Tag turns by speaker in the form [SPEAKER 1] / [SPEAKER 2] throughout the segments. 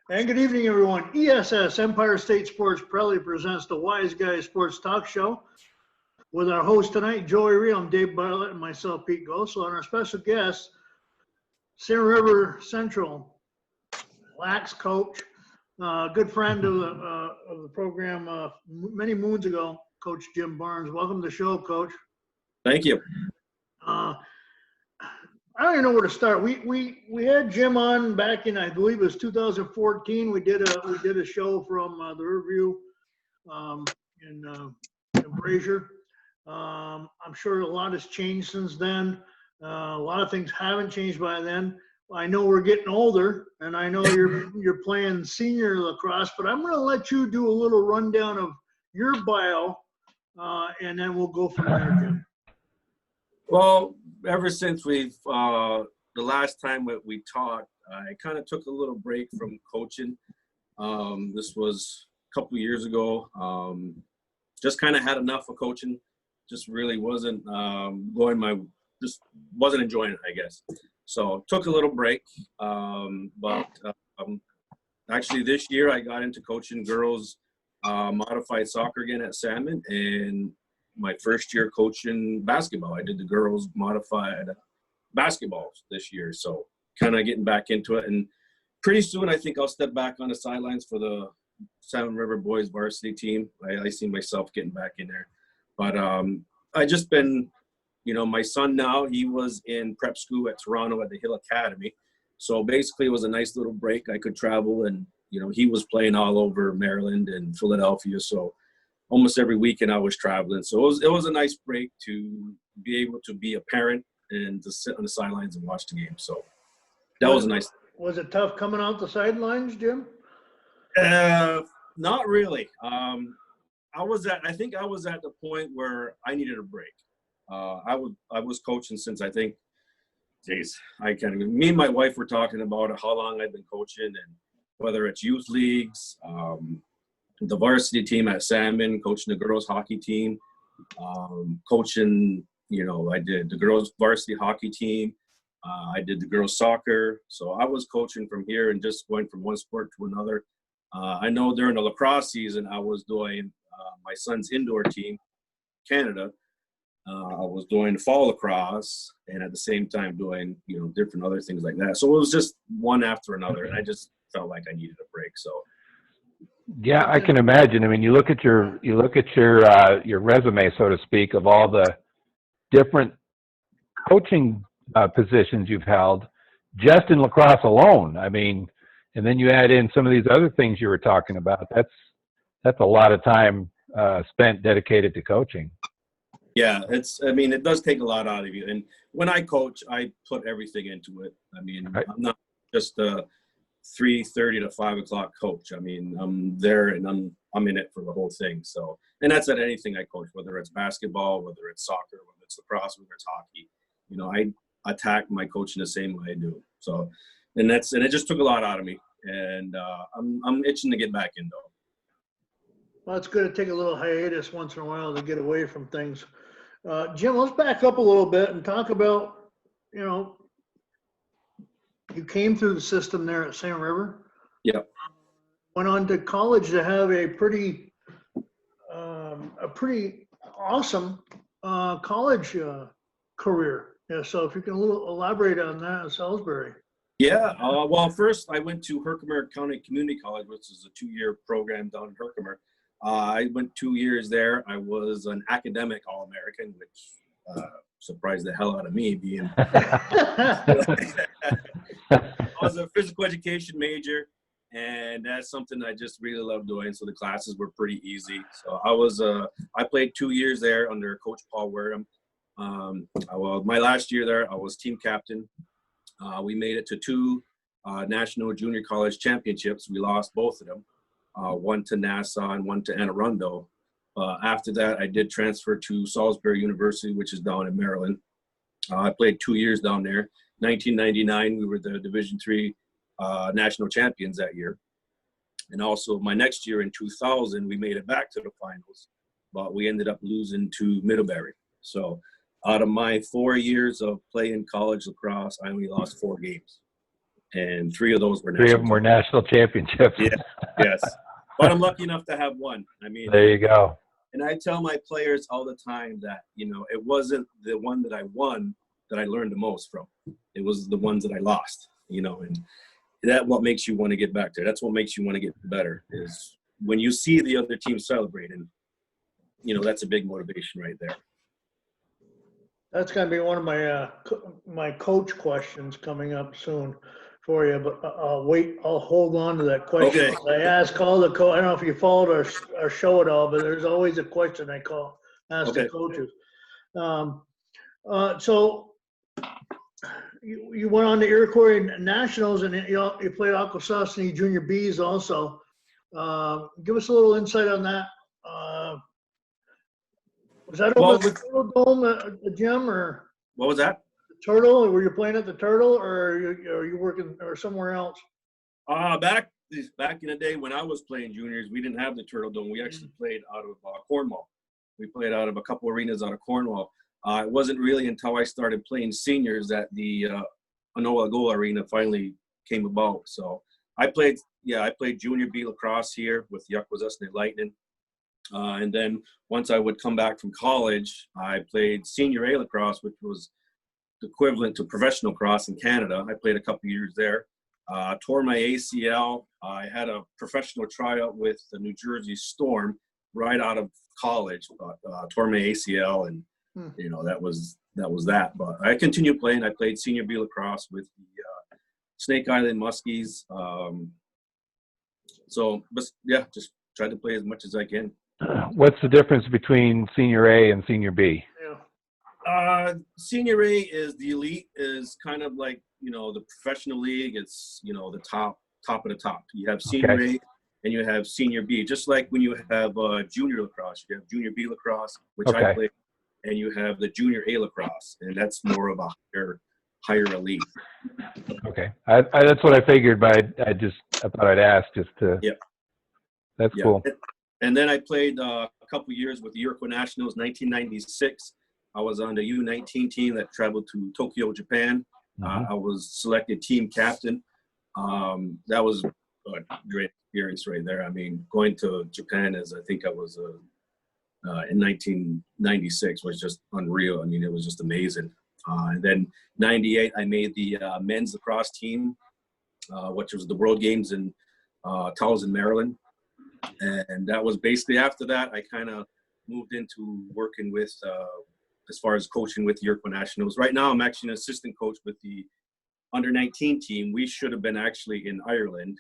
[SPEAKER 1] And good evening, everyone. ESS, Empire State Sports, proudly presents the Wise Guys Sports Talk Show with our host tonight, Joey Reel, I'm Dave Bartlett, and myself, Pete Gossel, and our special guest, San River Central Lax coach, good friend of the program many moons ago, Coach Jim Barnes. Welcome to the show, Coach.
[SPEAKER 2] Thank you.
[SPEAKER 1] I don't even know where to start. We had Jim on back in, I believe it was 2014. We did a show from the Riverview in Brazier. I'm sure a lot has changed since then. A lot of things haven't changed by then. I know we're getting older, and I know you're playing senior lacrosse, but I'm going to let you do a little rundown of your bio, and then we'll go from there, Jim.
[SPEAKER 2] Well, ever since the last time that we talked, I kind of took a little break from coaching. This was a couple years ago. Just kind of had enough of coaching. Just really wasn't just wasn't enjoying it, I guess. So took a little break. But actually this year I got into coaching girls modified soccer again at Salmon, and my first year coaching basketball. I did the girls modified basketball this year. So kind of getting back into it. And pretty soon I think I'll step back on the sidelines for the Salmon River boys varsity team. I see myself getting back in there. But I just been, my son now, he was in prep school at Toronto at the Hill Academy. So basically it was a nice little break. I could travel, and, he was playing all over Maryland and Philadelphia. So almost every weekend I was traveling. So it was a nice break to be able to be a parent and to sit on the sidelines and watch the game. So that was a nice.
[SPEAKER 1] Was it tough coming out the sidelines, Jim?
[SPEAKER 2] Not really. I think I was at the point where I needed a break. I was coaching since I think, me and my wife were talking about how long I've been coaching, and whether it's youth leagues, the varsity team at Salmon, coaching the girls hockey team, coaching, I did the girls varsity hockey team. I did the girls soccer. So I was coaching from here and just going from one sport to another. I know during the lacrosse season, I was doing my son's indoor team, Canada. I was doing fall lacrosse, and at the same time doing, different other things like that. So it was just one after another, and I just felt like I needed a break. So.
[SPEAKER 3] Yeah, I can imagine. I mean, you look at your resume, so to speak, of all the different coaching positions you've held just in lacrosse alone. I mean, and then you add in some of these other things you were talking about. That's a lot of time spent dedicated to coaching.
[SPEAKER 2] Yeah, it does take a lot out of you. And when I coach, I put everything into it. I mean, right. I'm not just a 3:30 to 5 o'clock coach. I mean, I'm there and I'm in it for the whole thing. So, and that's at anything I coach, whether it's basketball, whether it's soccer, whether it's lacrosse, whether it's hockey. I attack my coaching the same way I do. So, and it just took a lot out of me, and I'm itching to get back in though.
[SPEAKER 1] Well, it's good to take a little hiatus once in a while to get away from things. Jim, let's back up a little bit and talk about, you came through the system there at San River.
[SPEAKER 2] Yep.
[SPEAKER 1] Went on to college to have a pretty awesome college career. Yeah. So if you can elaborate on that in Salisbury.
[SPEAKER 2] Yeah. Well, first I went to Herkimer County Community College, which is a 2-year program down in Herkimer. I went 2 years there. I was an academic All-American, which surprised the hell out of me being. I was a physical education major, and that's something I just really loved doing. So the classes were pretty easy. So I played 2 years there under Coach Paul Wareham. My last year there, I was team captain. We made it to 2 national junior college championships. We lost both of them, one to Nassau and one to Anne Arundel. After that, I did transfer to Salisbury University, which is down in Maryland. I played 2 years down there. 1999, we were the Division III national champions that year. And also my next year in 2000, we made it back to the finals, but we ended up losing to Middlebury. So out of my 4 years of playing college lacrosse, I only lost 4 games. and 3 of those were
[SPEAKER 3] Three of them were national championships.
[SPEAKER 2] Yeah. Yes. But I'm lucky enough to have one. I mean,
[SPEAKER 3] There you go.
[SPEAKER 2] and I tell my players all the time that, you know, it wasn't the one that I won that I learned the most from. It was the ones that I lost, you know, and that's what makes you want to get back there. That's what makes you want to get better, is when you see the other team celebrating, you know, that's a big motivation right there.
[SPEAKER 1] That's gonna be one of my, my coach questions coming up soon for you, but I'll hold on to that question.
[SPEAKER 2] Okay.
[SPEAKER 1] I ask all the I don't know if you followed our show at all, but there's always a question I ask the
[SPEAKER 2] Okay.
[SPEAKER 1] coaches. So you went on the Iroquois Nationals and you played Akwesasne Junior Bs also. Give us a little insight on that. Was that over the Turtle Dome at the gym, or
[SPEAKER 2] What was that?
[SPEAKER 1] the Turtle? Were you playing at the Turtle, or are you working or somewhere else?
[SPEAKER 2] Back in the day when I was playing juniors, we didn't have the Turtle Dome. We actually played out of Cornwall. We played out of a couple arenas out of Cornwall. It wasn't really until I started playing seniors that the Anoa Goal Arena finally came about. So I played junior B lacrosse here with the Akwesasne Lightning. And then once I would come back from college, I played senior A lacrosse, which was equivalent to professional lacrosse in Canada. I played a couple years there. Tore my ACL. I had a professional tryout with the New Jersey Storm right out of college, but tore my ACL, and you know, that was that. But I continued playing. I played senior B lacrosse with the Snake Island Muskies. But yeah, just tried to play as much as I can.
[SPEAKER 3] What's the difference between senior A and senior B?
[SPEAKER 1] Yeah.
[SPEAKER 2] Senior A is the elite, is kind of like, you know, the professional league. It's, you know, the top of the top. You have senior A and you have senior B. Just like when you have junior lacrosse, you have junior B lacrosse, which I play, and you have the junior A lacrosse, and that's more of a higher elite.
[SPEAKER 3] Okay, that's what I figured, but I thought I'd ask just to.
[SPEAKER 2] Yeah.
[SPEAKER 3] That's cool.
[SPEAKER 2] And then I played a couple years with the Iroquois Nationals. 1996, I was on the U19 team that traveled to Tokyo, Japan. I was selected team captain. That was a great experience right there. I mean, going to Japan I think I was in 1996 was just unreal. I mean, it was just amazing. And then 98, I made the men's lacrosse team, which was the World Games in Towson, Maryland. And that was basically after that, I kind of moved into working with, as far as coaching with the Iroquois Nationals. Right now, I'm actually an assistant coach with the under-19 team. We should have been actually in Ireland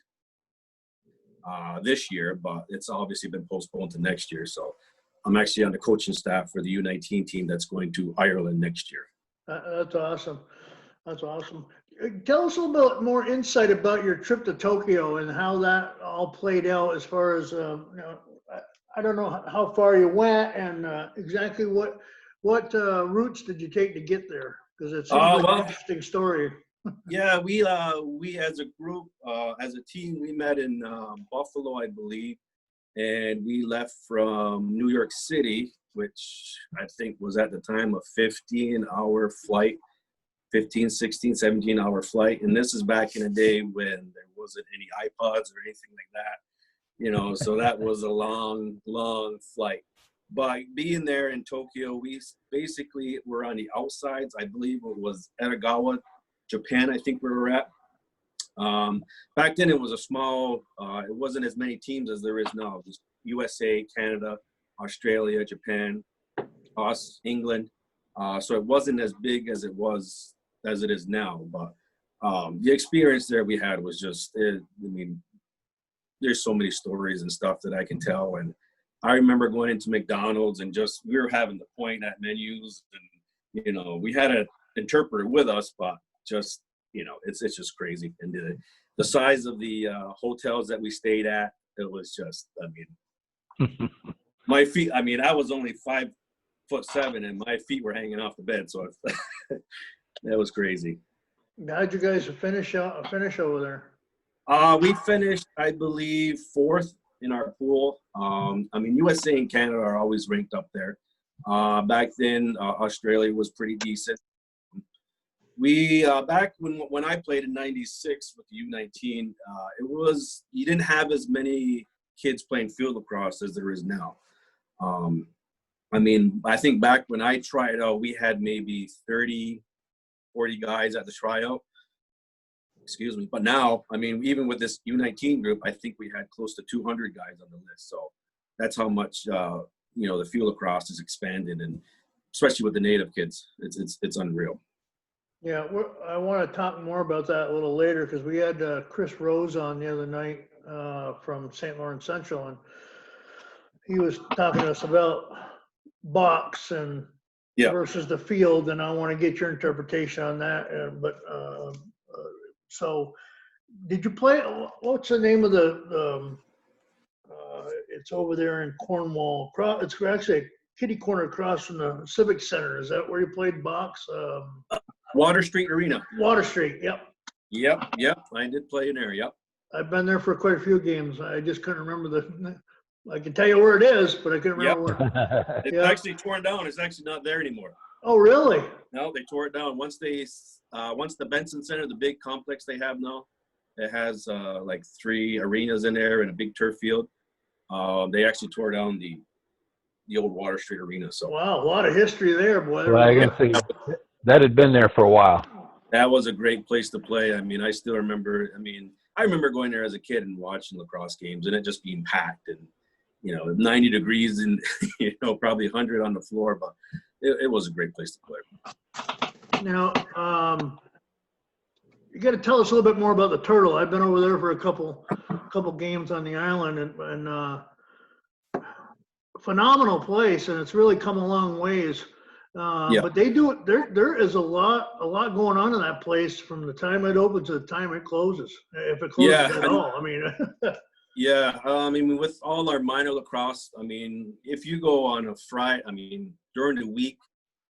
[SPEAKER 2] this year, but it's obviously been postponed to next year. So I'm actually on the coaching staff for the U19 team that's going to Ireland next year.
[SPEAKER 1] That's awesome. That's awesome. Tell us a little bit more insight about your trip to Tokyo and how that all played out as far as, you know, I don't know how far you went and exactly what routes did you take to get there? Because it's an interesting story.
[SPEAKER 2] Yeah, we as a group, as a team, we met in Buffalo, I believe, and we left from New York City, which I think was at the time a 15-hour flight. 15, 16, 17-hour flight. And this is back in the day when there wasn't any iPods or anything like that, you know, so that was a long, long flight. But being there in Tokyo, we basically were on the outsides. I believe it was Edogawa, Japan, I think we were at. Back then it was a small, it wasn't as many teams as there is now. Just USA, Canada, Australia, Japan, us, England. So it wasn't as big as it is now, but the experience there we had was just, I mean, there's so many stories and stuff that I can tell. And I remember going into McDonald's and we were having to point at menus, and, you know, we had an interpreter with us, but just, you know, it's just crazy. And the size of the hotels that we stayed at, it was just, I mean, my feet, I mean, I was only 5'7" and my feet were hanging off the bed. So that was crazy.
[SPEAKER 1] How'd you guys finish over there?
[SPEAKER 2] We finished, I believe, 4th in our pool. I mean, USA and Canada are always ranked up there. Back then, Australia was pretty decent. We back when I played in '96 with the U19, you didn't have as many kids playing field lacrosse as there is now. I mean, I think back when I tried out, we had maybe 30, 40 guys at the tryout. Excuse me. But now, I mean, even with this U19 group, I think we had close to 200 guys on the list. So that's how much the field lacrosse has expanded, and especially with the native kids, it's unreal.
[SPEAKER 1] Yeah, I want to talk more about that a little later because we had Chris Rose on the other night from St. Lawrence Central, and he was talking to us about box and
[SPEAKER 2] Yeah.
[SPEAKER 1] versus the field, and I want to get your interpretation on that. So, did you play? What's the name of the? It's over there in Cornwall. It's actually a kitty corner across from the Civic Center. Is that where you played box?
[SPEAKER 2] Water Street Arena.
[SPEAKER 1] Water Street. Yep.
[SPEAKER 2] Yep. I did play in there. Yep.
[SPEAKER 1] I've been there for quite a few games. I just couldn't remember I can tell you where it is, but I couldn't remember where.
[SPEAKER 2] It's actually torn down. It's actually not there anymore.
[SPEAKER 1] Oh, really?
[SPEAKER 2] No, they tore it down. Once the Benson Center, the big complex they have now, it has like 3 arenas in there and a big turf field. They actually tore down the old Water Street Arena. So
[SPEAKER 1] wow, a lot of history there, boy.
[SPEAKER 3] Well, I can see that had been there for a while.
[SPEAKER 2] that was a great place to play. I mean, I still remember. I remember going there as a kid and watching lacrosse games, and it just being packed and 90 degrees and probably 100 on the floor, but it was a great place to play.
[SPEAKER 1] Now, you got to tell us a little bit more about the Turtle. I've been over there for a couple games on the island, and phenomenal place, and it's really come a long ways.
[SPEAKER 2] Yeah.
[SPEAKER 1] But they do it. There is a lot going on in that place from the time it opens to the time it closes, if it closes at all. I mean.
[SPEAKER 2] Yeah, with all our minor lacrosse, if you go on a Friday, during the week,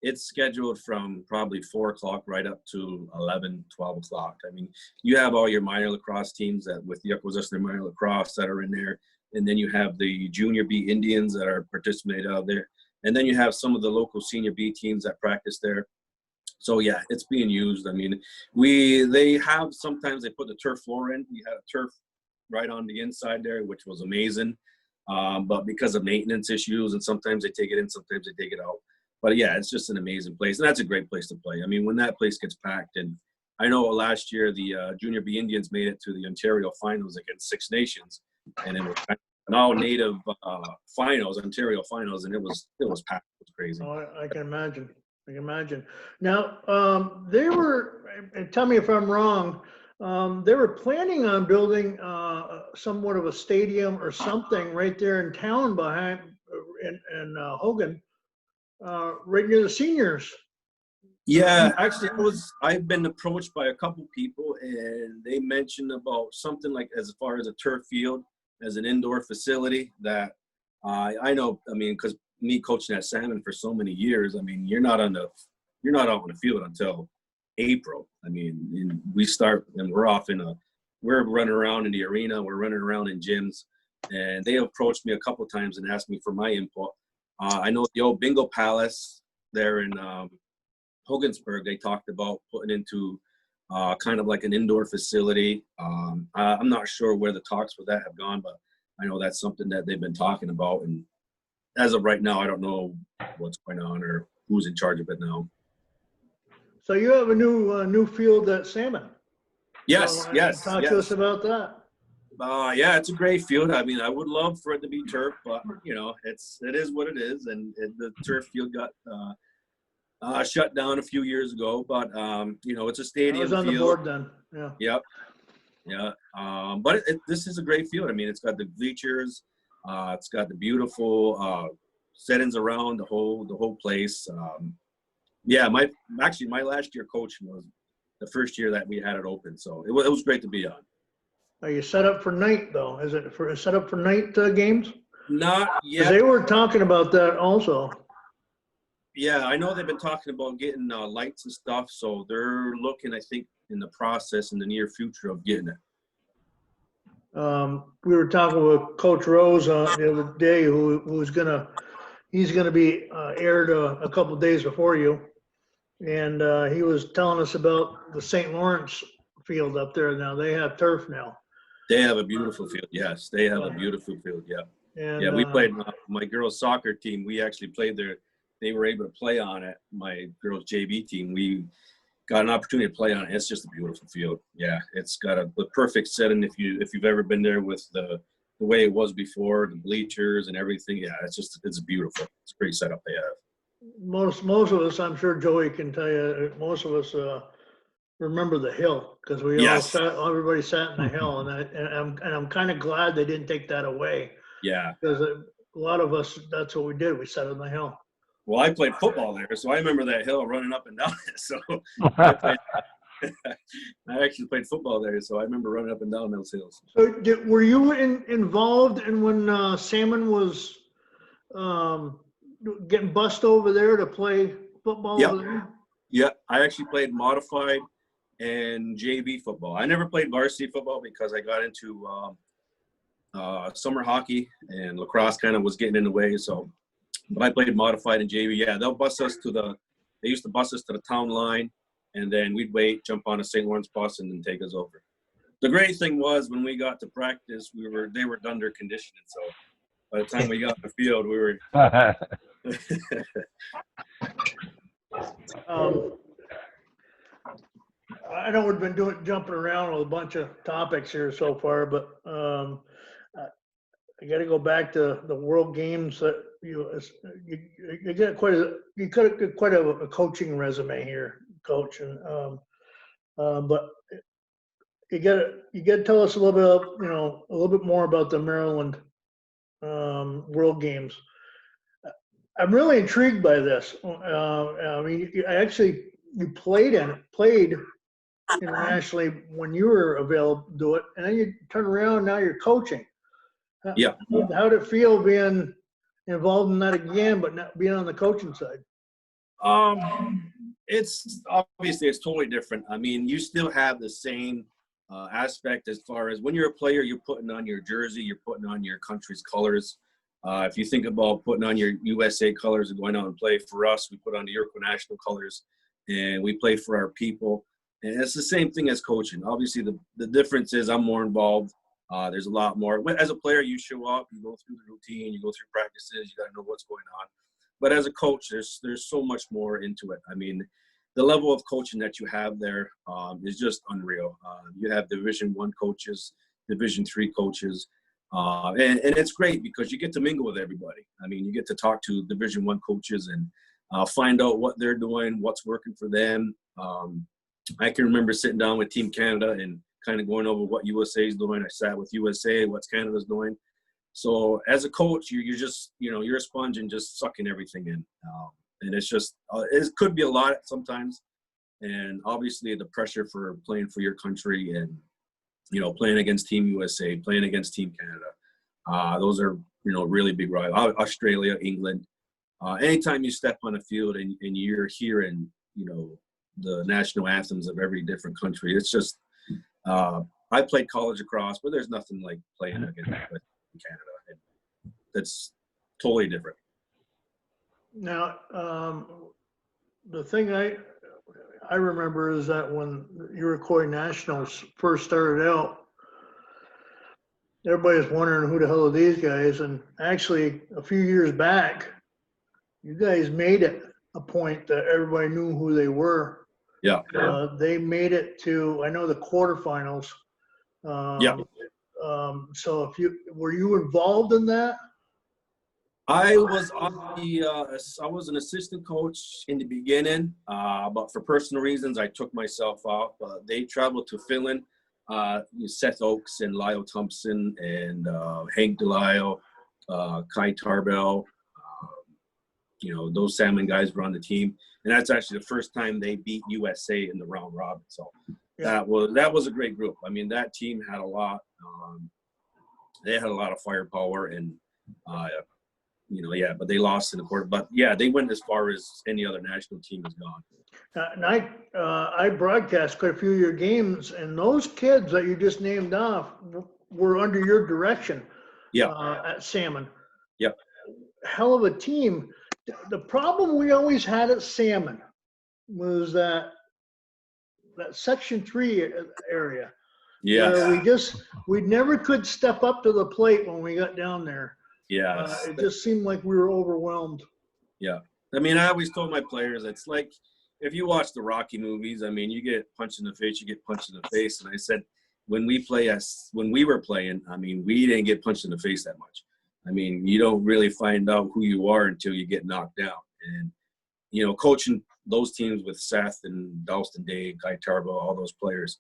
[SPEAKER 2] it's scheduled from probably 4 o'clock right up to 11, 12 o'clock. You have all your minor lacrosse teams with the Acquisition Minor Lacrosse that are in there, and then you have the Junior B Indians that are participating out there, and then you have some of the local Senior B teams that practice there. So yeah, it's being used. Sometimes they put the turf floor in. We had a turf right on the inside there, which was amazing. But because of maintenance issues, and sometimes they take it in, sometimes they take it out. But yeah, it's just an amazing place. And that's a great place to play. When that place gets packed, and I know last year the Junior B Indians made it to the Ontario finals against Six Nations, and it was an all native Ontario finals, and it was packed. It was crazy.
[SPEAKER 1] Oh, I can imagine. Now, they were, and tell me if I'm wrong, they were planning on building somewhat of a stadium or something right there in town behind in Hogan, right near the seniors.
[SPEAKER 2] Yeah, actually, I've been approached by a couple people, and they mentioned about something like as far as a turf field as an indoor facility that I know. Because me coaching at Salmon for so many years, you're not out on the field until April. We start and we're running around in the arena, we're running around in gyms, and they approached me a couple of times and asked me for my input. I know the old Bingo Palace there in Hogansburg, they talked about putting into kind of like an indoor facility. I'm not sure where the talks with that have gone, but I know that's something that they've been talking about. And as of right now, I don't know what's going on or who's in charge of it now.
[SPEAKER 1] So you have a new field at Salmon.
[SPEAKER 2] Yes.
[SPEAKER 1] Talk to us about that.
[SPEAKER 2] Yeah, it's a great field. I would love for it to be turf, but it is what it is, and the turf field got shut down a few years ago. But it's a stadium. I was
[SPEAKER 1] on the board then. Yeah.
[SPEAKER 2] Yep. But this is a great field. It's got the bleachers. It's got the beautiful settings around the whole place. Yeah, my last year coaching was the first year that we had it open, so it was great to be on.
[SPEAKER 1] Are you set up for night though? Is it set up for night games?
[SPEAKER 2] Not yet.
[SPEAKER 1] They were talking about that also.
[SPEAKER 2] Yeah, I know they've been talking about getting lights and stuff, so they're looking, I think, in the process in the near future of getting it.
[SPEAKER 1] We were talking with Coach Rose the other day, he's gonna be aired a couple of days before you. And he was telling us about the St. Lawrence field up there. Now they have turf now.
[SPEAKER 2] They have a beautiful field. Yes, they have a beautiful field. Yeah.
[SPEAKER 1] And
[SPEAKER 2] Yeah, we played my girls' soccer team. We actually played there. They were able to play on it. My girls' JV team. We got an opportunity to play on it. It's just a beautiful field. Yeah, it's got the perfect setting. If you've ever been there with the way it was before, the bleachers and everything. Yeah, it's beautiful. It's a great setup they have.
[SPEAKER 1] most of us, I'm sure Joey can tell you, most of us remember the hill because we all
[SPEAKER 2] Yes.
[SPEAKER 1] sat, everybody sat in the hill, and I'm kind of glad they didn't take that away
[SPEAKER 2] Yeah.
[SPEAKER 1] because a lot of us, that's what we did. We sat on the hill.
[SPEAKER 2] Well, I played football there, so I remember that hill running up and down it. So I actually played football there, so I remember running up and down those hills.
[SPEAKER 1] So were you involved in when Salmon was getting bussed over there to play football
[SPEAKER 2] Yeah.
[SPEAKER 1] over there?
[SPEAKER 2] Yeah, I actually played modified and JV football. I never played varsity football because I got into summer hockey, and lacrosse kind of was getting in the way. So, but I played modified and JV. Yeah, they used to bus us to the town line, and then we'd wait, jump on a St. Lawrence bus, and then take us over. The great thing was when we got to practice, they were done their conditioning. So by the time we got in the field, we were.
[SPEAKER 1] I know we've been jumping around with a bunch of topics here so far, but I got to go back to the World Games that you got quite a coaching resume here, Coach, and but you got to tell us a little bit more about the Maryland World Games. I'm really intrigued by this. I mean, you played internationally when you were available to do it, and then you turn around, now you're coaching.
[SPEAKER 2] Yeah.
[SPEAKER 1] How did it feel being involved in that again, but not being on the coaching side?
[SPEAKER 2] It's obviously it's totally different. I mean, you still have the same aspect as far as when you're a player, you're putting on your jersey, you're putting on your country's colors. If you think about putting on your USA colors and going out and play, for us, we put on the Iroquois national colors, and we play for our people. And it's the same thing as coaching. Obviously, the difference is I'm more involved. There's a lot more. As a player, you show up, you go through the routine, you go through practices, you got to know what's going on. But as a coach, there's so much more into it. I mean, the level of coaching that you have there is just unreal. You have Division I coaches, Division III coaches, and it's great because you get to mingle with everybody. I mean, you get to talk to Division I coaches and find out what they're doing, what's working for them. I can remember sitting down with Team Canada and kind of going over what USA is doing. I sat with USA, what's Canada's doing. So as a coach, you're just, you're a sponge and just sucking everything in. And it's just, it could be a lot sometimes. And obviously the pressure for playing for your country and, playing against Team USA, playing against Team Canada. Those are, really big rivals. Australia, England. Anytime you step on a field and you're hearing, the national anthems of every different country, it's just, I played college lacrosse, but there's nothing like playing against Canada. That's totally different.
[SPEAKER 1] Now, the thing I remember is that when Iroquois Nationals first started out, everybody was wondering who the hell are these guys. And actually, a few years back, you guys made it a point that everybody knew who they were.
[SPEAKER 2] Yeah.
[SPEAKER 1] They made it to, I know, the quarterfinals.
[SPEAKER 2] Yeah.
[SPEAKER 1] So were you involved in that?
[SPEAKER 2] I was I was an assistant coach in the beginning, but for personal reasons, I took myself off. They traveled to Finland. Seth Oakes and Lyle Thompson and Hank DeLisle, Kai Tarbell. Those Salmon guys were on the team, and that's actually the first time they beat USA in the round robin. So that was a great group. I mean, that team had a lot. They had a lot of firepower, and but they lost in the quarter. But yeah, they went as far as any other national team has gone.
[SPEAKER 1] And I broadcast quite a few of your games, and those kids that you just named off were under your direction.
[SPEAKER 2] Yeah.
[SPEAKER 1] At Salmon.
[SPEAKER 2] Yeah.
[SPEAKER 1] Hell of a team. The problem we always had at Salmon was that Section 3 area.
[SPEAKER 2] Yeah.
[SPEAKER 1] Where we never could step up to the plate when we got down there.
[SPEAKER 2] Yeah.
[SPEAKER 1] It just seemed like we were overwhelmed.
[SPEAKER 2] Yeah. I mean, I always told my players, it's like if you watch the Rocky movies, I mean, you get punched in the face, you get punched in the face. And I said, when we were playing, I mean, we didn't get punched in the face that much. I mean, you don't really find out who you are until you get knocked down. And, you know, coaching those teams with Seth and Dalston Day, Guy Tarbo, all those players,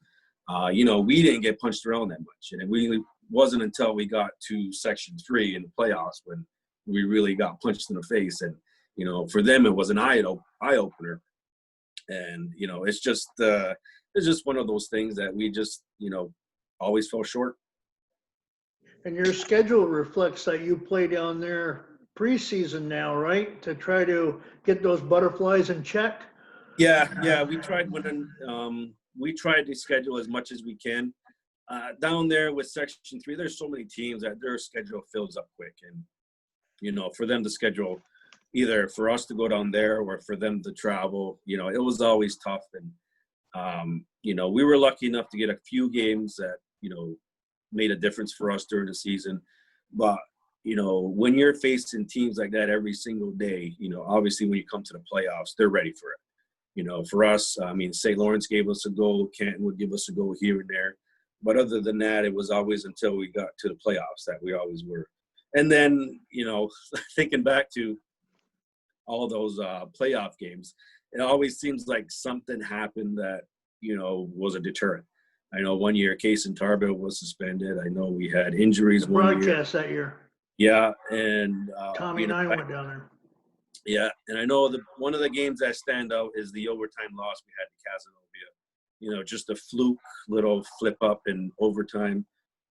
[SPEAKER 2] you know, we didn't get punched around that much. And it really wasn't until we got to Section 3 in the playoffs when we really got punched in the face. And, you know, for them, it was an eye opener. And, you know, it's just one of those things that we just, you know, always fell short.
[SPEAKER 1] And your schedule reflects that you play down there preseason now, right? To try to get those butterflies in check.
[SPEAKER 2] Yeah. We tried to schedule as much as we can. Down there with Section 3, there's so many teams that their schedule fills up quick. And, you know, for them to schedule either for us to go down there or for them to travel, you know, it was always tough. And, you know, we were lucky enough to get a few games that, you know, made a difference for us during the season. But, you know, when you're facing teams like that every single day, you know, obviously when you come to the playoffs, they're ready for it. You know, for us, I mean, St. Lawrence gave us a go, Canton would give us a go here and there. But other than that, it was always until we got to the playoffs that we always were. And then, you know, thinking back to all those playoff games, it always seems like something happened that, you know, was a deterrent. I know one year Case and Tarbell was suspended. I know we had injuries one year.
[SPEAKER 1] Broadcast that year.
[SPEAKER 2] Yeah, and
[SPEAKER 1] Tommy and I went down there.
[SPEAKER 2] Yeah, and I know one of the games that stand out is the overtime loss we had to Cazenovia. You know, just a fluke little flip up in overtime.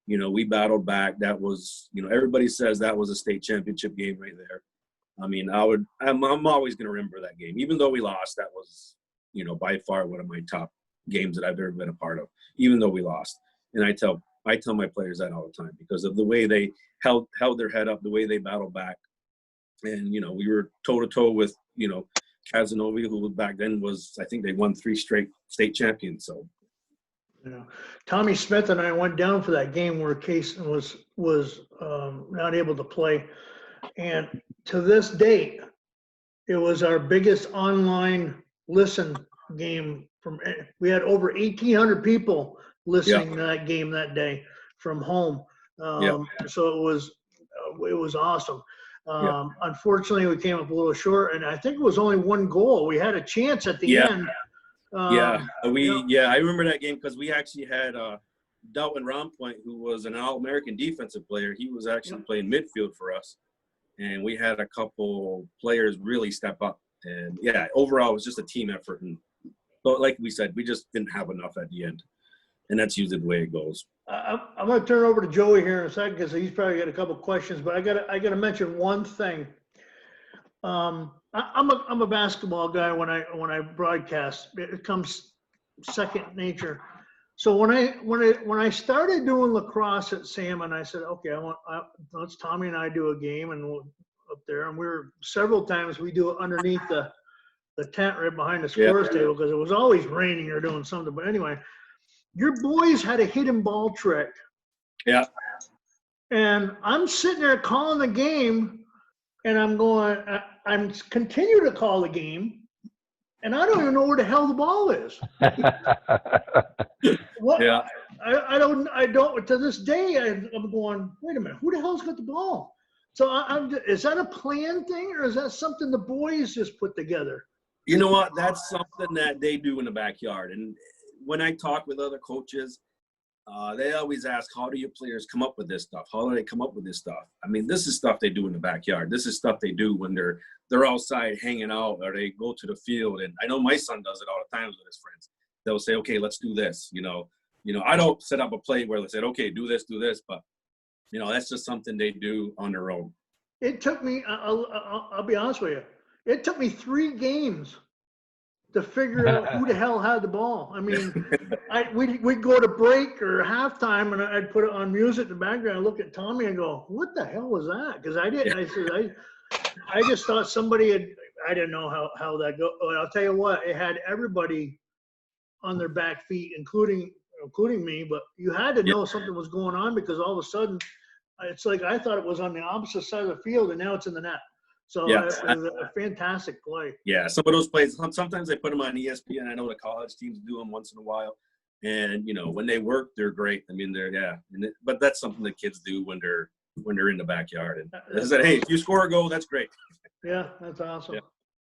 [SPEAKER 2] You know, we battled back. That was, you know, everybody says that was a state championship game right there. I mean, I'm always going to remember that game. Even though we lost, that was, you know, by far one of my top games that I've ever been a part of, even though we lost. And I tell my players that all the time because of the way they held their head up, the way they battled back. And, you know, we were toe-to-toe with, you know, Cazenovia, who back then was, I think they won 3 straight state champions. So,
[SPEAKER 1] you know, Tommy Smith and I went down for that game where Case was not able to play. And to this date, it was our biggest online listen game. We had over 1,800 people listening to that game that day from home. So it was awesome. Unfortunately, we came up a little short, and I think it was only 1 goal. We had a chance at the end.
[SPEAKER 2] I remember that game because we actually had Dalton Rompoint, who was an All-American defensive player. He was actually playing midfield for us, and we had a couple players really step up. And overall, it was just a team effort. But like we said, we just didn't have enough at the end, and that's usually the way it goes.
[SPEAKER 1] I'm going to turn it over to Joey here in a second because he's probably got a couple questions. But I got to mention one thing. I'm a basketball guy when I broadcast. It comes second nature. So when I started doing lacrosse at Sam, and I said, okay, let's Tommy and I do a game and we'll up there, and several times we do it underneath the tent right behind the scores table because it was always raining or doing something. But anyway, your boys had a hidden ball trick.
[SPEAKER 2] Yeah.
[SPEAKER 1] And I'm sitting there calling the game, and I'm continue to call the game, and I don't even know where the hell the ball is. What?
[SPEAKER 2] Yeah.
[SPEAKER 1] I don't. To this day, I'm going, wait a minute, who the hell's got the ball? So is that a planned thing, or is that something the boys just put together?
[SPEAKER 2] You know what? That's something that they do in the backyard. And when I talk with other coaches, they always ask, how do your players come up with this stuff? How do they come up with this stuff? I mean, this is stuff they do in the backyard. This is stuff they do when they're outside hanging out or they go to the field. And I know my son does it all the time with his friends. They'll say, okay, let's do this. You know, I don't set up a play where they said, okay, do this, but, you know, that's just something they do on their own.
[SPEAKER 1] It took me, I'll be honest with you, it took me 3 games to figure out who the hell had the ball. I mean, we'd go to break or halftime, and I'd put it on music in the background and look at Tommy and go, what the hell was that? Because I didn't. I said, I just thought somebody had I didn't know how that go. Well, I'll tell you what, it had everybody on their back feet, including me. But you had to
[SPEAKER 2] Yeah.
[SPEAKER 1] know something was going on, because all of a sudden, it's like I thought it was on the opposite side of the field, and now it's in the net. So
[SPEAKER 2] Yeah.
[SPEAKER 1] it was a fantastic play.
[SPEAKER 2] Yeah, some of those plays, sometimes they put them on ESPN. I know the college teams do them once in a while. And, when they work, they're great. I mean, but that's something that kids do when they're in the backyard. And they said, hey, if you score a goal, that's great.
[SPEAKER 1] Yeah, that's awesome.
[SPEAKER 2] Yeah.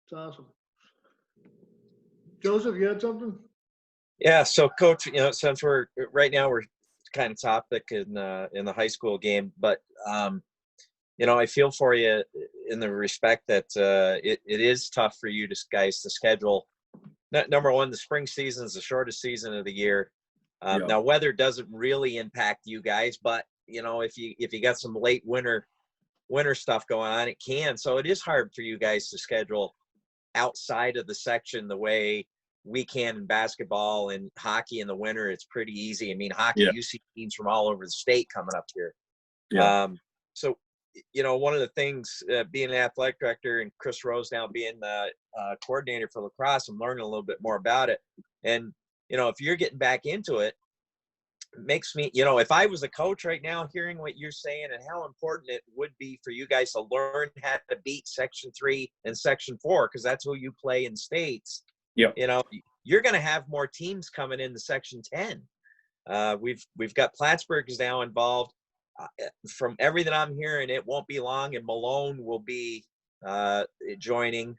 [SPEAKER 1] It's awesome. Joseph, you had something?
[SPEAKER 4] Yeah. So, Coach, since we're kind of topic in the high school game, but I feel for you in the respect that it is tough for you guys to schedule. Number one, the spring season is the shortest season of the year. Now, weather doesn't really impact you guys, but if you got some late winter stuff going on, it can. So it is hard for you guys to schedule outside of the section the way we can in basketball and hockey in the winter. It's pretty easy. I mean, hockey, you see teams from all over the state coming up here.
[SPEAKER 2] Yeah.
[SPEAKER 4] So, one of the things, being an athletic director and Chris Rose now being the coordinator for lacrosse, I'm learning a little bit more about it. And, if you're getting back into it, it makes me, if I was a coach right now, hearing what you're saying and how important it would be for you guys to learn how to beat Section 3 and Section 4, because that's who you play in states.
[SPEAKER 2] Yep.
[SPEAKER 4] You're going to have more teams coming into Section 10. We've got Plattsburgh is now involved. From everything I'm hearing, it won't be long, and Malone will be joining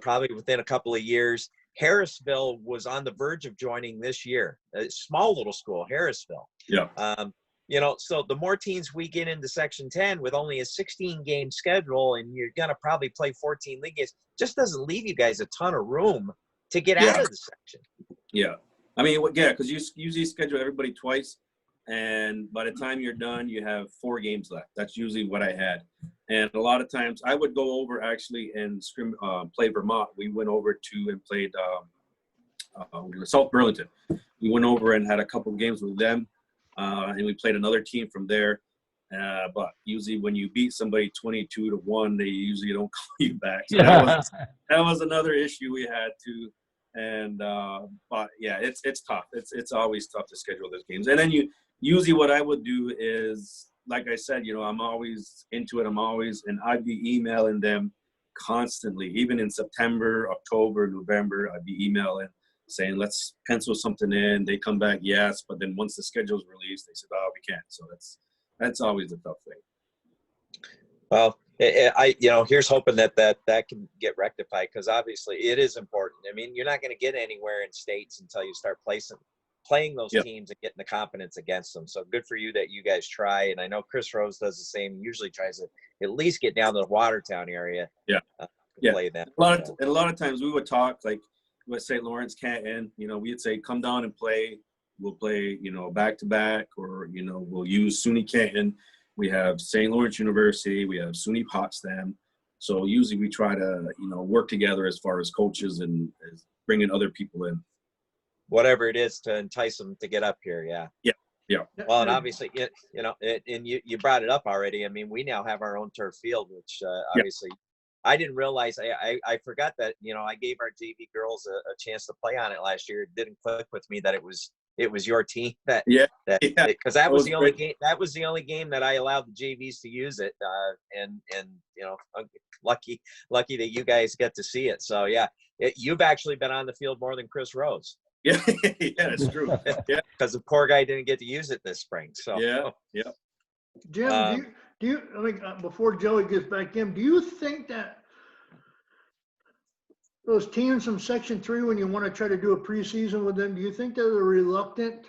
[SPEAKER 4] probably within a couple of years. Harrisville was on the verge of joining this year. A small little school, Harrisville.
[SPEAKER 2] Yeah.
[SPEAKER 4] So the more teams we get into Section 10 with only a 16-game schedule, and you're going to probably play 14 league games, just doesn't leave you guys a ton of room to get out of the section.
[SPEAKER 2] Yeah. I mean, because you usually schedule everybody twice. And by the time you're done, you have 4 games left. That's usually what I had. And a lot of times I would go over actually and play Vermont. We went over and played South Burlington. We went over and had a couple of games with them. And we played another team from there. But usually when you beat somebody 22-1, they usually don't call you back. So that was another issue we had too. And but yeah, it's tough. It's always tough to schedule those games. And then usually what I would do is, like I said, I'm always into it. And I'd be emailing them constantly, even in September, October, November. I'd be emailing saying, let's pencil something in. They come back, yes. But then once the schedule's released, they said, oh, we can't. So that's always a tough thing.
[SPEAKER 4] Well, here's hoping that can get rectified, because obviously it is important. I mean, you're not going to get anywhere in states until you start playing those teams and getting the confidence against them. So good for you that you guys try. And I know Chris Rose does the same. He usually tries to at least get down to the Watertown area. Play them.
[SPEAKER 2] A lot of times we would talk like with St. Lawrence, Canton. We'd say, come down and play. We'll play, back to back, or we'll use SUNY Canton. We have St. Lawrence University. We have SUNY Potsdam. So usually we try to, work together as far as coaches and as bringing other people in.
[SPEAKER 4] Whatever it is to entice them to get up here. Yeah. Well, and obviously, and you brought it up already. I mean, we now have our own turf field, which obviously I didn't realize. I forgot that, I gave our JV girls a chance to play on it last year. It didn't click with me that it was your team because that was the only game. That was the only game that I allowed the JVs to use it. And I'm lucky that you guys get to see it. So you've actually been on the field more than Chris Rose.
[SPEAKER 2] Yeah, that's true. Yeah,
[SPEAKER 4] because the poor guy didn't get to use it this spring. So
[SPEAKER 1] Jim, do you before Joey gets back in, do you think that those teams from Section 3, when you want to try to do a preseason with them, do you think they're reluctant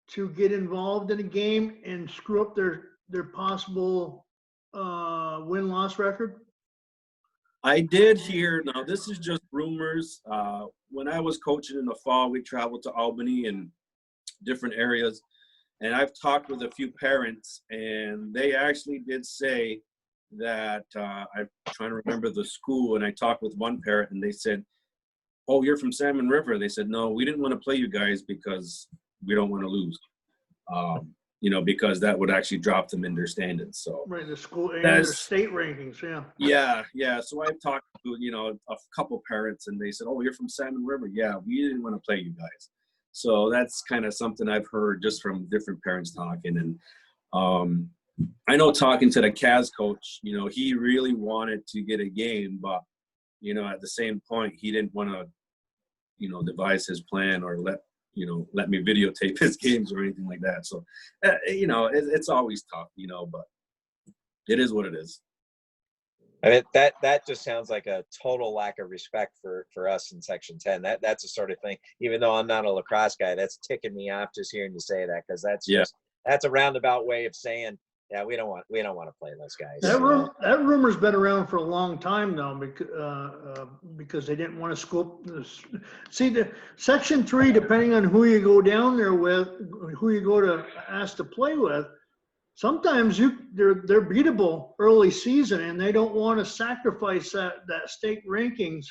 [SPEAKER 1] to get involved in a game and screw up their possible win-loss record?
[SPEAKER 2] I did hear, now this is just rumors. When I was coaching in the fall, we traveled to Albany and different areas. And I've talked with a few parents, and they actually did say that, I'm trying to remember the school, and I talked with one parent, and they said, oh, you're from Salmon River. They said, no, we didn't want to play you guys because we don't want to lose. because that would actually drop them in their standings. So
[SPEAKER 1] Right, the school and their
[SPEAKER 2] That's-
[SPEAKER 1] state rankings, yeah.
[SPEAKER 2] yeah. So I've talked to, a couple parents, and they said, "Oh, you're from Salmon River." Yeah, we didn't want to play you guys. So that's kind of something I've heard just from different parents talking. And I know talking to the Cavs coach, he really wanted to get a game, but, at the same point, he didn't want to, devise his plan or let me videotape his games or anything like that. So, it's always tough, but it is what it is.
[SPEAKER 4] I mean, that just sounds like a total lack of respect for us in Section 10. That's the sort of thing, even though I'm not a lacrosse guy, that's ticking me off just hearing you say that, because that's a roundabout way of saying, yeah, we don't want to play those guys.
[SPEAKER 1] That rumor's been around for a long time now, because they didn't want to scoop this. See, the Section 3, depending on who you go down there with, who you go to ask to play with, sometimes they're beatable early season, and they don't want to sacrifice that state rankings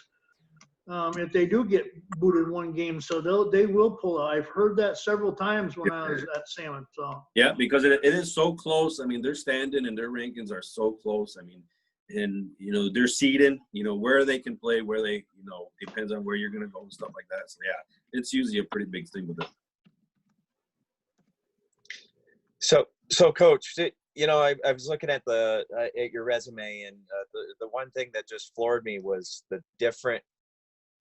[SPEAKER 1] if they do get booted one game. So they will pull out. I've heard that several times when I was at Salmon. So
[SPEAKER 2] Yeah, because it is so close. I mean, their standing and their rankings are so close. I mean, and their seeding, where they can play, where they, depends on where you're going to go and stuff like that. So yeah, it's usually a pretty big thing with it.
[SPEAKER 4] So Coach, I was looking at at your resume, and the one thing that just floored me was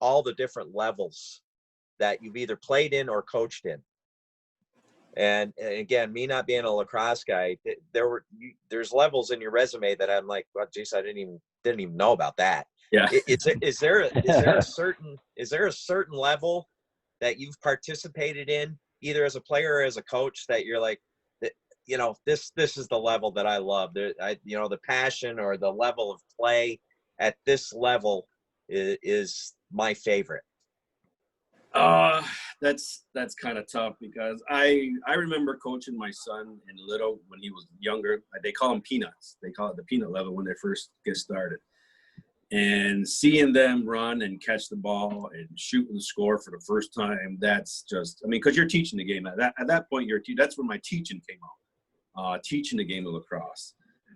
[SPEAKER 4] all the different levels that you've either played in or coached in. And again, me not being a lacrosse guy, there's levels in your resume that I'm like, well, geez, I didn't even know about that.
[SPEAKER 2] Yeah.
[SPEAKER 4] Is there a certain level that you've participated in, either as a player or as a coach, that you're like, this is the level that I love. The passion or the level of play at this level is my favorite.
[SPEAKER 2] That's kind of tough, because I remember coaching my son in little when he was younger. They call them peanuts. They call it the peanut level when they first get started. And seeing them run and catch the ball and shoot and score for the first time, that's just, because you're teaching the game. At that point, that's when my teaching came out, teaching the game of lacrosse.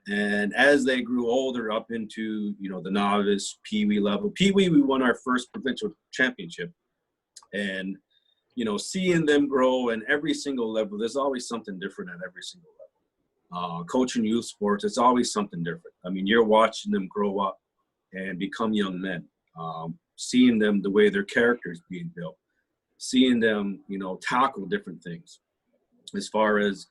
[SPEAKER 2] And as they grew older up into, the novice, Pee-wee level. Pee-wee, we won our first provincial championship. And, seeing them grow, and every single level, there's always something different at every single level. Coaching youth sports, it's always something different. You're watching them grow up and become young men, seeing them the way their characters being built, seeing them, tackle different things as far as,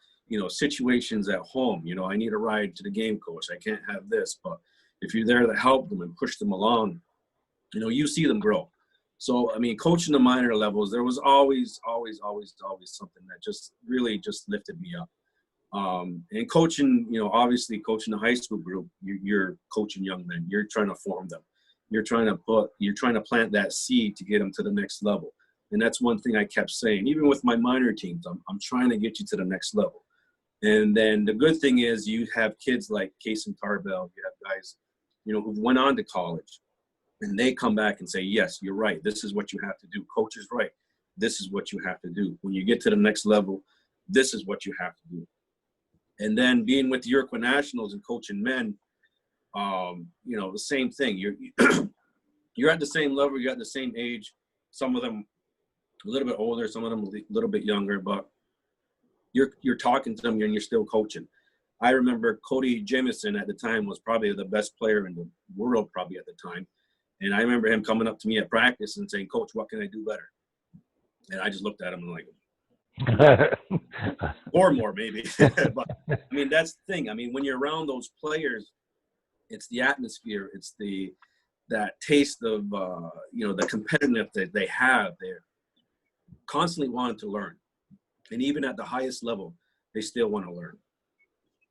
[SPEAKER 2] situations at home. I need a ride to the game, coach. I can't have this, but if you're there to help them and push them along, you see them grow. So, coaching the minor levels, there was always something that just really just lifted me up. And coaching, obviously coaching the high school group, you're coaching young men. You're trying to form them. You're trying to plant that seed to get them to the next level. And that's one thing I kept saying, even with my minor teams, I'm trying to get you to the next level. And then the good thing is you have kids like Kason Tarbell, you have guys, who went on to college, and they come back and say, yes, you're right. This is what you have to do. Coach is right. This is what you have to do. When you get to the next level, this is what you have to do. And then being with the Iroquois Nationals and coaching men, the same thing. You're at the same level. You're at the same age. Some of them a little bit older, some of them a little bit younger, but you're talking to them and you're still coaching. I remember Cody Jamison at the time was probably the best player in the world probably at the time. And I remember him coming up to me at practice and saying, Coach, what can I do better? And I just looked at him and like, or more maybe. But that's the thing. When you're around those players, it's the atmosphere, it's that taste of the competitiveness that they have. They're constantly wanting to learn, and even at the highest level, they still want to learn.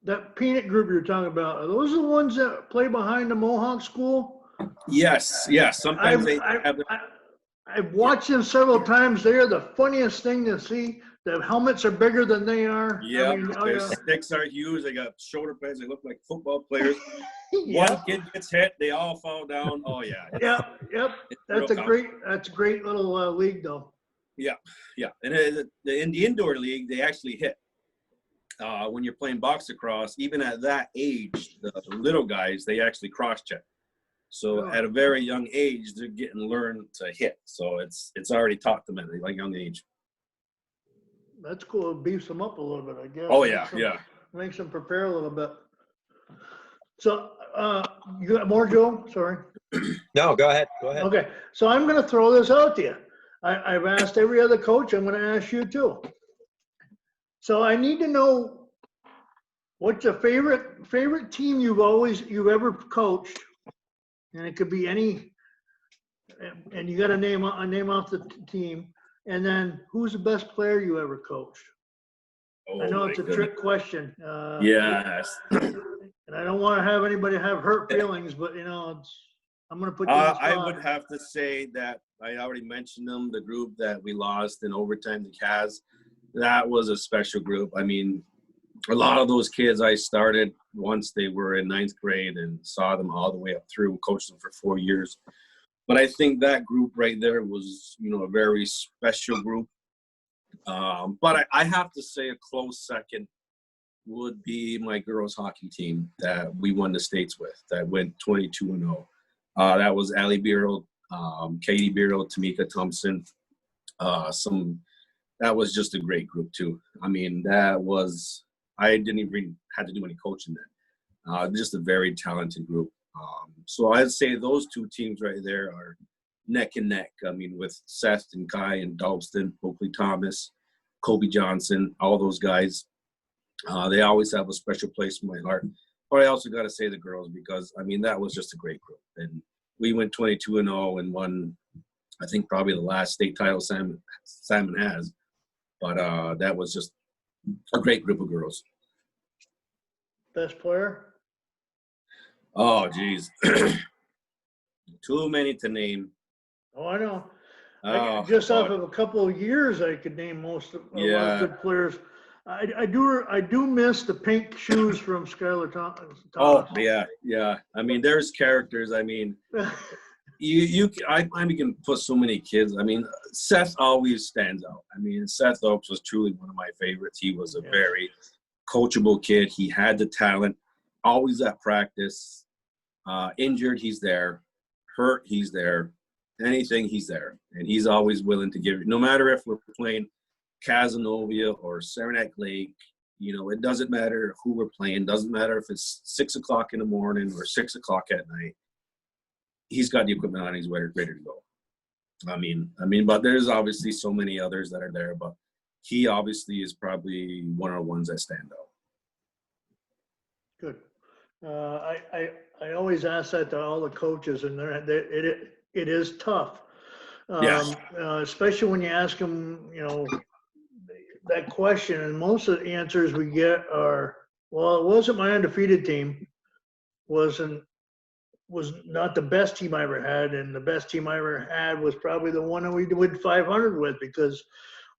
[SPEAKER 1] That peanut group you're talking about, are those the ones that play behind the Mohawk School?
[SPEAKER 2] Yes. Sometimes
[SPEAKER 1] I've watched them several times. They're the funniest thing to see. The helmets are bigger than they are.
[SPEAKER 2] Yeah, their sticks are huge. They got shoulder pads. They look like football players. One kid gets hit, they all fall down. Oh yeah.
[SPEAKER 1] Yep. That's a great little league though.
[SPEAKER 2] Yeah. And in the indoor league, they actually hit. when you're playing box lacrosse, even at that age, the little guys, they actually cross-check. So at a very young age, they're getting learned to hit. So it's already taught them at a young age.
[SPEAKER 1] That's cool. It beefs them up a little bit, I guess.
[SPEAKER 2] Oh, yeah, yeah.
[SPEAKER 1] Makes them prepare a little bit. So, you got more, Joe? Sorry.
[SPEAKER 4] No, go ahead. Go ahead.
[SPEAKER 1] Okay, so I'm gonna throw this out to you. I've asked every other coach, I'm gonna ask you too. So I need to know what's your favorite team you've ever coached? And it could be any, and you gotta name off the team. And then who's the best player you ever coached? I know it's a trick question.
[SPEAKER 2] Yes.
[SPEAKER 1] And I don't wanna have anybody have hurt feelings, but I'm gonna put you on the spot.
[SPEAKER 2] I would have to say that I already mentioned them, the group that we lost in overtime, the Cavs. That was a special group. I mean, a lot of those kids I started once they were in 9th grade and saw them all the way up through, coached them for 4 years. But I think that group right there was, a very special group. But I have to say a close second would be my girls hockey team that we won the States with, that went 22-0. That was Allie Beerle, Katie Beerle, Tamika Thompson. That was just a great group too. I mean, I didn't even have to do any coaching then. Just a very talented group. So I'd say those two teams right there are neck and neck. I mean, with Seth and Kai and Dalston, Oakley Thomas, Kobe Johnson, all those guys. They always have a special place in my heart. But I also got to say the girls because, I mean, that was just a great group. And we went 22-0 and won, I think, probably the last state title Salmon has. But that was just a great group of girls.
[SPEAKER 1] Best player?
[SPEAKER 2] Oh, geez. Too many to name.
[SPEAKER 1] Oh, I know.
[SPEAKER 2] Oh,
[SPEAKER 1] Just off
[SPEAKER 2] God.
[SPEAKER 1] of a couple of years, I could name most of a lot
[SPEAKER 2] Yeah.
[SPEAKER 1] of good players. I do miss the pink shoes from Skylar Thomas.
[SPEAKER 2] Oh, yeah. I mean, there's characters. I mean, I can put so many kids. I mean, Seth always stands out. I mean, Seth Oaks was truly one of my favorites. He was a very coachable kid. He had the talent, always at practice. Injured, he's there. Hurt, he's there. Anything, he's there. And he's always willing to give it. No matter if we're playing Casanova or Saranac Lake, it doesn't matter who we're playing. Doesn't matter if it's 6 o'clock in the morning or 6 o'clock at night. He's got the equipment on. He's ready to go. I mean, but there's obviously so many others that are there, but he obviously is probably one of the ones that stand out.
[SPEAKER 1] Good. I always ask that to all the coaches, and it is tough.
[SPEAKER 2] Yes.
[SPEAKER 1] Especially when you ask them, that question, and most of the answers we get are, well, it wasn't my undefeated team, was not the best team I ever had, and the best team I ever had was probably the one that we did 500 with, because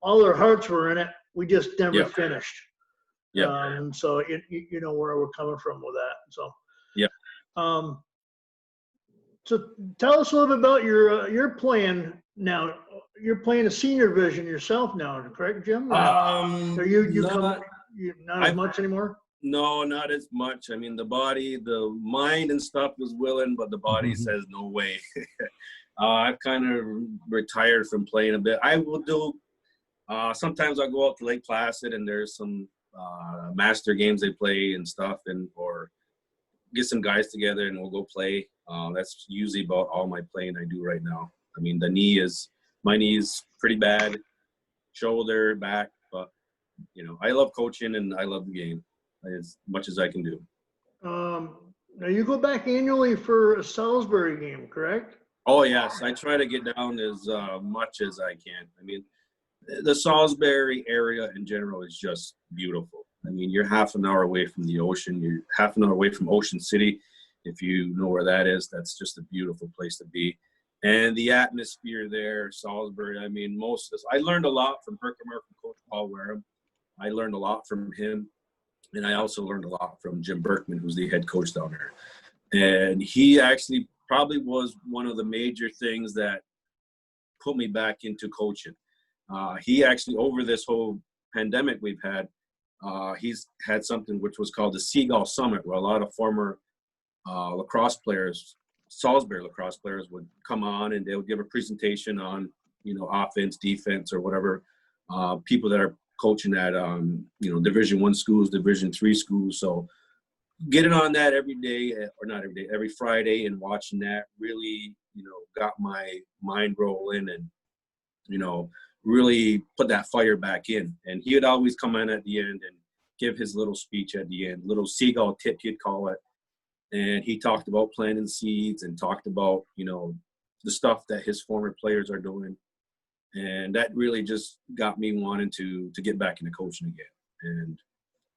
[SPEAKER 1] all their hearts were in it. We just never finished.
[SPEAKER 2] Yeah.
[SPEAKER 1] So you know where we're coming from with that. So so tell us a little bit about your plan now. You're playing a senior division yourself now, correct, Jim? Are not as much anymore?
[SPEAKER 2] No, not as much. I mean, the mind and stuff was willing, but the body says no way. I've kind of retired from playing a bit. I will do, sometimes I'll go out to Lake Placid and there's some master games they play and stuff, or get some guys together and we'll go play. That's usually about all my playing I do right now. I mean, my knee is pretty bad, shoulder, back, but I love coaching and I love the game as much as I can do.
[SPEAKER 1] Now you go back annually for a Salisbury game, correct?
[SPEAKER 2] Oh yes, I try to get down as much as I can. I mean, the Salisbury area in general is just beautiful. I mean, you're half an hour away from the ocean. You're half an hour away from Ocean City. If you know where that is, that's just a beautiful place to be. And the atmosphere there, Salisbury, I mean, I learned a lot from Herkimer, from Coach Paul Wareham. I learned a lot from him. And I also learned a lot from Jim Berkman, who's the head coach down there. And he actually probably was one of the major things that put me back into coaching. He actually, over this whole pandemic we've had, he's had something which was called the Seagull Summit, where a lot of former lacrosse players, Salisbury lacrosse players, would come on and they would give a presentation on, offense, defense, or whatever. People that are coaching at, Division I schools, Division III schools. So getting on that every day, or not every day, every Friday, and watching that really, got my mind rolling and, really put that fire back in. And he would always come in at the end and give his little speech at the end, little seagull tip, he'd call it. And he talked about planting seeds and talked about, the stuff that his former players are doing. And that really just got me wanting to get back into coaching again. And,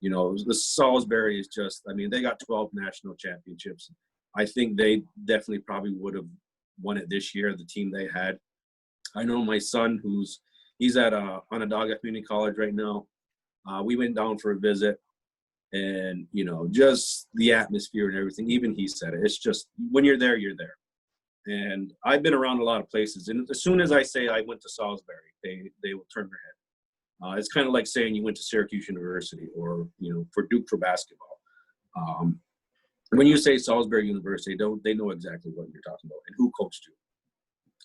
[SPEAKER 2] the Salisbury is just, they got 12 national championships. I think they definitely probably would have won it this year, the team they had. I know my son, he's at Onondaga Community College right now. We went down for a visit, and, just the atmosphere and everything, even he said it. It's just, when you're there, you're there. And I've been around a lot of places, and as soon as I say I went to Salisbury, they will turn their head. It's kind of like saying you went to Syracuse University, or, for Duke for basketball. When you say Salisbury University, they know exactly what you're talking about and who coached you.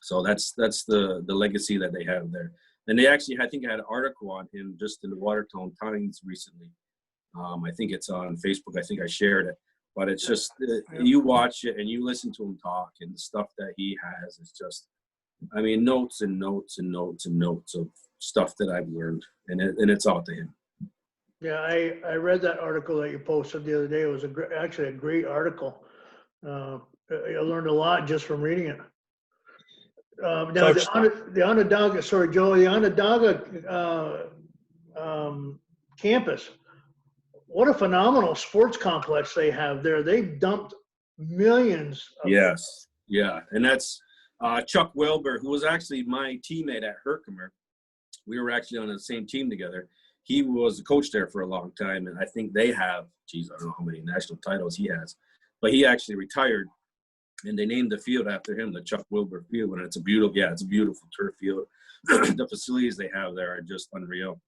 [SPEAKER 2] So that's the legacy that they have there. And they actually, I think I had an article on him just in the Watertown Times recently. I think it's on Facebook. I think I shared it. But it's just, you watch it and you listen to him talk, and the stuff that he has is just, notes and notes and notes and notes of stuff that I've learned. And it's all to him.
[SPEAKER 1] Yeah, I read that article that you posted the other day. It was actually a great article. I learned a lot just from reading it. Now, the Onondaga, sorry, Joe, the Onondaga campus, what a phenomenal sports complex they have there. They've dumped millions.
[SPEAKER 2] Yes, yeah. And that's Chuck Wilbur, who was actually my teammate at Herkimer. We were actually on the same team together. He was the coach there for a long time, and I think they have, I don't know how many national titles he has, but he actually retired, and they named the field after him, the Chuck Wilbur Field, and it's a beautiful turf field. The facilities they have there are just unreal.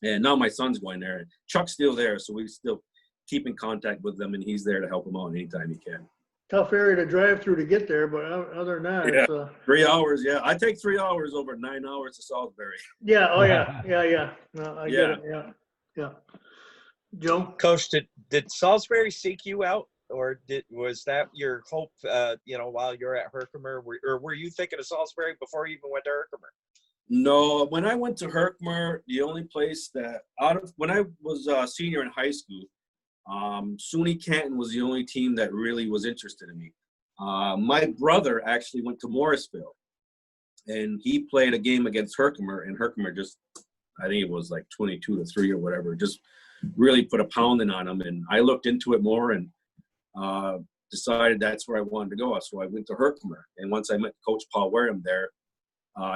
[SPEAKER 2] And now my son's going there, and Chuck's still there, so we still keep in contact with them, and he's there to help him out anytime he can.
[SPEAKER 1] Tough area to drive through to get there, but other than that,
[SPEAKER 2] Yeah,
[SPEAKER 1] it's,
[SPEAKER 2] 3 hours. Yeah, I take 3 hours over 9 hours to Salisbury.
[SPEAKER 1] yeah, oh yeah. No, I get it. Yeah. Joe?
[SPEAKER 4] Coach, did Salisbury seek you out, or was that your hope, while you're at Herkimer, or were you thinking of Salisbury before you even went to Herkimer?
[SPEAKER 2] No, when I went to Herkimer, the only place that when I was a senior in high school, SUNY Canton was the only team that really was interested in me. My brother actually went to Morrisville, and he played a game against Herkimer, and Herkimer just, I think it was like 22-3 or whatever, just really put a pounding on him. And I looked into it more and decided that's where I wanted to go. So I went to Herkimer, and once I met Coach Paul Wareham there,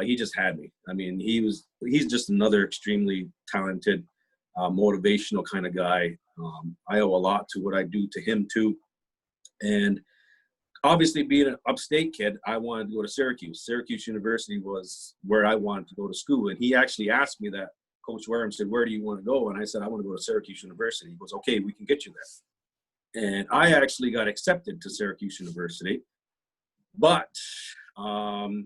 [SPEAKER 2] he just had me. He's just another extremely talented, motivational kind of guy. I owe a lot to what I do to him too. And obviously being an upstate kid, I wanted to go to Syracuse. Syracuse University was where I wanted to go to school. And he actually asked me that. Coach Wareham said, "Where do you want to go?" And I said, "I want to go to Syracuse University." He goes, "Okay, we can get you there." And I actually got accepted to Syracuse University. But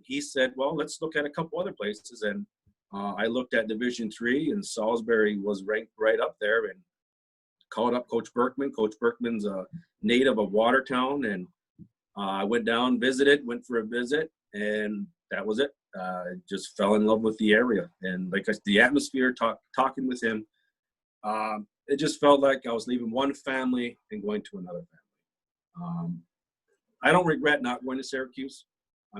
[SPEAKER 2] he said, "Well, let's look at a couple other places." And I looked at Division III, and Salisbury was ranked right up there, and called up Coach Berkman. Coach Berkman's a native of Watertown, and I went down, went for a visit, and that was it. Just fell in love with the area, and the atmosphere, talking with him, it just felt like I was leaving one family and going to another family. I don't regret not going to Syracuse. I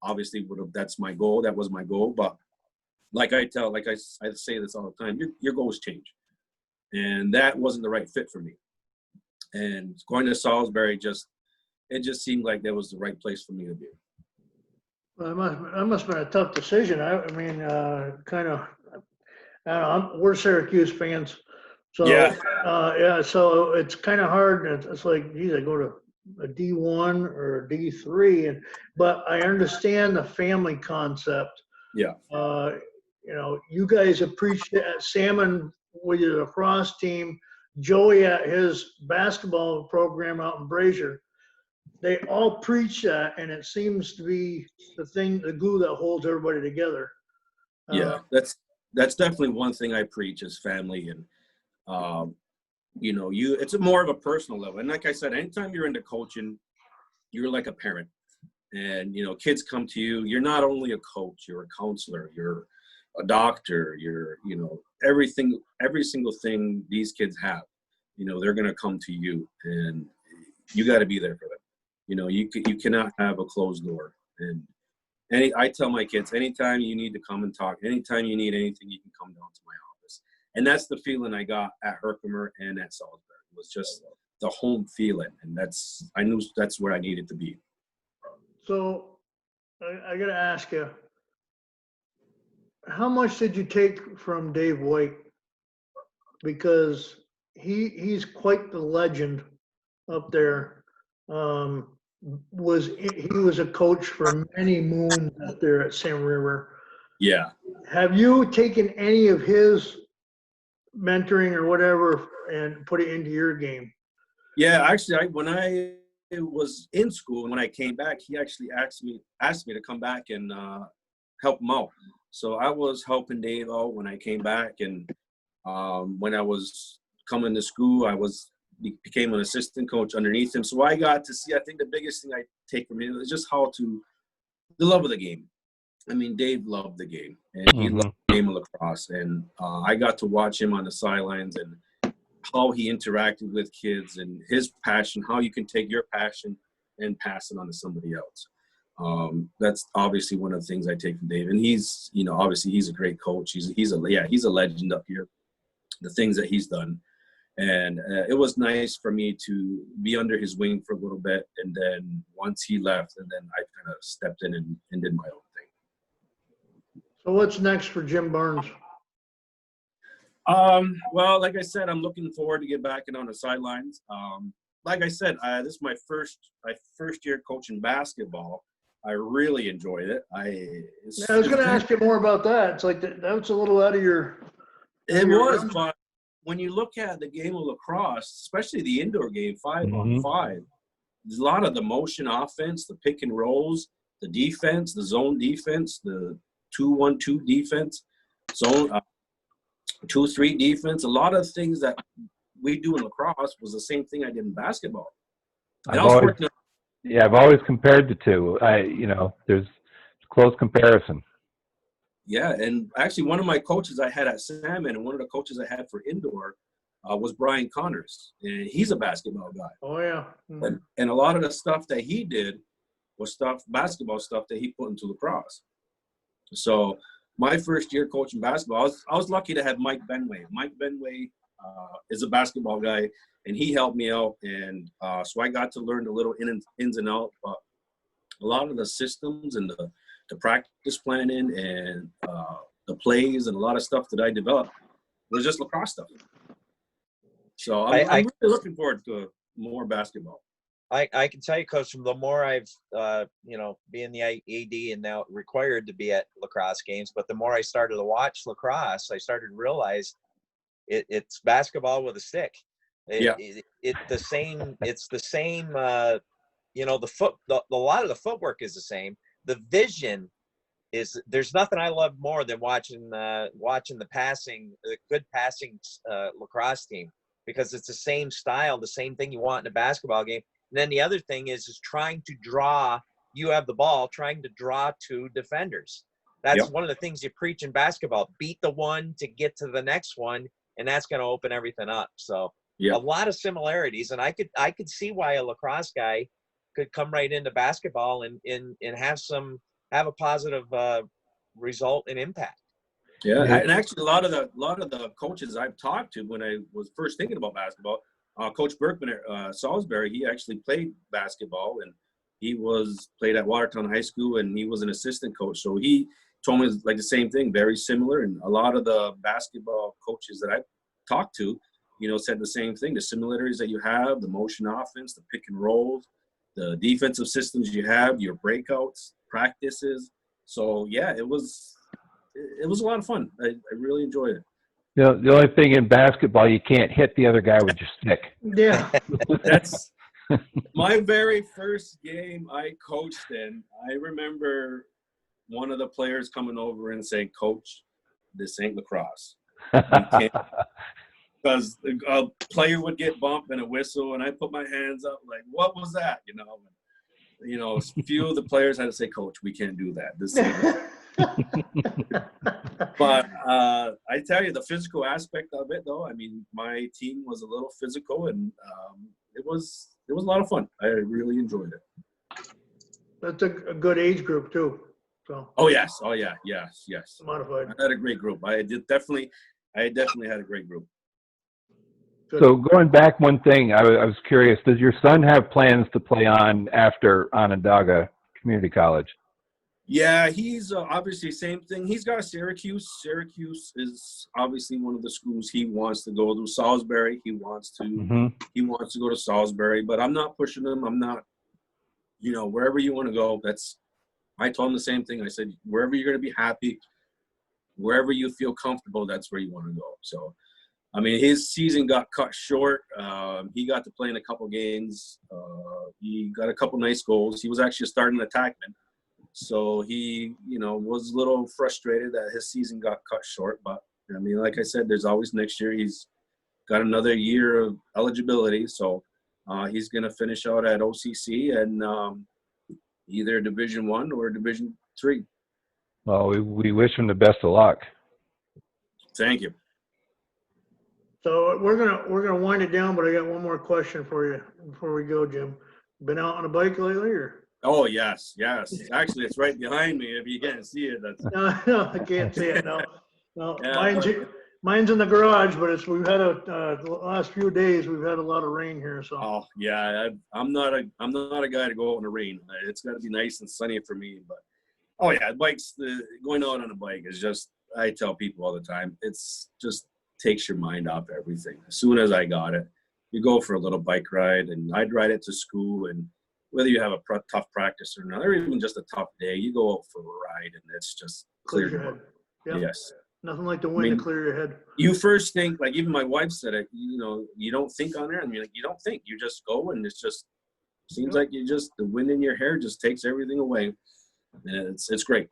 [SPEAKER 2] obviously would have. That's my goal. That was my goal. But I say this all the time, your goals change, and that wasn't the right fit for me. And going to Salisbury it just seemed like that was the right place for me to be.
[SPEAKER 1] Well, that must have been a tough decision. We're Syracuse fans. So,
[SPEAKER 2] Yeah.
[SPEAKER 1] So it's kind of hard. It's like, geez, I go to a D1 or a D3, but I understand the family concept.
[SPEAKER 2] Yeah.
[SPEAKER 1] You guys appreciate Salmon with your lacrosse team, Joey at his basketball program out in Brazier, they all preach that, and it seems to be the glue that holds everybody together.
[SPEAKER 2] Yeah, that's definitely one thing I preach is family. And it's more of a personal level. And like I said, anytime you're into coaching, you're like a parent. And kids come to you. You're not only a coach, you're a counselor, you're a doctor, you're every single thing these kids have, they're going to come to you, and you got to be there for them. You cannot have a closed door. And I tell my kids, anytime you need to come and talk, anytime you need anything, you can come down to my office. And that's the feeling I got at Herkimer and at Salisbury. It was just the home feeling, and I knew that's where I needed to be.
[SPEAKER 1] So I got to ask you, how much did you take from Dave White? Because he's quite the legend up there. He was a coach for many moons up there at Sam River.
[SPEAKER 2] Yeah.
[SPEAKER 1] Have you taken any of his mentoring or whatever and put it into your game?
[SPEAKER 2] Yeah, actually, when I was in school and when I came back, he actually asked me to come back and help him out. So I was helping Dave out when I came back, and when I was coming to school, became an assistant coach underneath him. So I got to see, I think the biggest thing I take from him is just the love of the game. I mean, Dave loved the game, and he loved the game of lacrosse. And I got to watch him on the sidelines and how he interacted with kids and his passion, how you can take your passion and pass it on to somebody else. That's obviously one of the things I take from Dave. And he's, obviously he's a great coach. He's a legend up here, the things that he's done. And it was nice for me to be under his wing for a little bit. And then once he left, and then I kind of stepped in and did my own thing.
[SPEAKER 1] So what's next for Jim Barnes?
[SPEAKER 2] Well, like I said, I'm looking forward to get back in on the sidelines. Like I said, this is my first year coaching basketball. I really enjoyed it. I
[SPEAKER 1] was going to ask you more about that. It's like that was a little out of your.
[SPEAKER 2] It was, but when you look at the game of lacrosse, especially the indoor game, 5-on-5, there's a lot of the motion offense, the pick and rolls, the defense, the zone defense, the 2-1-2 defense, zone 2-3 defense. A lot of things that we do in lacrosse was the same thing I did in basketball.
[SPEAKER 3] I've always compared the two. There's close comparison.
[SPEAKER 2] Yeah, and actually one of my coaches I had at Salmon and one of the coaches I had for indoor was Brian Connors, and he's a basketball guy.
[SPEAKER 1] Oh, yeah. Mm-hmm.
[SPEAKER 2] And a lot of the stuff that he did was basketball stuff that he put into lacrosse. So my first year coaching basketball, I was lucky to have Mike Benway. Mike Benway is a basketball guy, and he helped me out. And so I got to learn the little ins and outs, but a lot of the systems and the practice planning and the plays and a lot of stuff that I developed was just lacrosse stuff. So I'm really looking forward to more basketball.
[SPEAKER 4] I can tell you, Coach, from the more I've, being the AD and now required to be at lacrosse games, but the more I started to watch lacrosse, I started to realize it's basketball with a stick. It's the same. A lot of the footwork is the same. The vision is, there's nothing I love more than watching the good passing lacrosse team, because it's the same style, the same thing you want in a basketball game. And then the other thing is trying to draw. You have the ball, trying to draw two defenders. That's one of the things you preach in basketball. Beat the one to get to the next one, and that's going to open everything up. So a lot of similarities, and I could see why a lacrosse guy could come right into basketball and have a positive result and impact.
[SPEAKER 2] Yeah, and actually a lot of the coaches I've talked to when I was first thinking about basketball, Coach Berkman at Salisbury, he actually played basketball, and he played at Watertown High School, and he was an assistant coach. So he told me like the same thing, very similar. And a lot of the basketball coaches that I talked to, said the same thing. The similarities that you have, the motion offense, the pick and rolls, the defensive systems you have, your breakouts, practices. So yeah, it was a lot of fun. I really enjoyed it.
[SPEAKER 3] The only thing in basketball, you can't hit the other guy with your stick.
[SPEAKER 1] Yeah.
[SPEAKER 2] That's my very first game I coached in. I remember one of the players coming over and saying, "Coach, this ain't lacrosse." Because a player would get bumped and a whistle, and I put my hands up like, "What was that?" A few of the players had to say, "Coach, we can't do that." This But I tell you, the physical aspect of it, though, I mean, my team was a little physical, and it was a lot of fun. I really enjoyed it.
[SPEAKER 1] That's a good age group too. So
[SPEAKER 2] Oh yes, yes.
[SPEAKER 1] modified.
[SPEAKER 2] I had a great group. I definitely had a great group.
[SPEAKER 1] Good.
[SPEAKER 3] So going back one thing, I was curious, does your son have plans to play on after Onondaga Community College?
[SPEAKER 2] Yeah, he's obviously same thing. He's got Syracuse. Syracuse is obviously one of the schools he wants to go to. Salisbury, he wants to go to Salisbury, but I'm not pushing him. I'm not, wherever you want to go. I told him the same thing. I said, wherever you're going to be happy, wherever you feel comfortable, that's where you want to go. So, I mean, his season got cut short. He got to play in a couple games. He got a couple nice goals. He was actually a starting attackman. So he, was a little frustrated that his season got cut short. But, I mean, like I said, there's always next year. He's got another year of eligibility. So he's going to finish out at OCC and either Division I or Division III.
[SPEAKER 3] Well, we wish him the best of luck.
[SPEAKER 2] Thank you.
[SPEAKER 1] So we're gonna wind it down, but I got one more question for you before we go, Jim. Been out on a bike lately, or?
[SPEAKER 2] Oh, yes. Actually, it's right behind me. If you can't see it, that's
[SPEAKER 1] No, I can't see it. No.
[SPEAKER 2] Yeah.
[SPEAKER 1] Mine's in the garage, but we've had the last few days we've had a lot of rain here. So.
[SPEAKER 2] Oh yeah, I'm not a guy to go out in the rain. It's got to be nice and sunny for me. But oh yeah, going out on a bike is just, I tell people all the time, it's just takes your mind off everything. As soon as I got it, you go for a little bike ride, and I'd ride it to school, and whether you have a tough practice or not, or even just a tough day, you go out for a ride, and it's just
[SPEAKER 1] Clears
[SPEAKER 2] clear
[SPEAKER 1] your head. Yep.
[SPEAKER 2] Yes.
[SPEAKER 1] Nothing like the wind to clear your head.
[SPEAKER 2] You first think, like even my wife said it, you don't think on there. I mean, you don't think, you just go, and it's just seems like the wind in your hair just takes everything away. And it's great.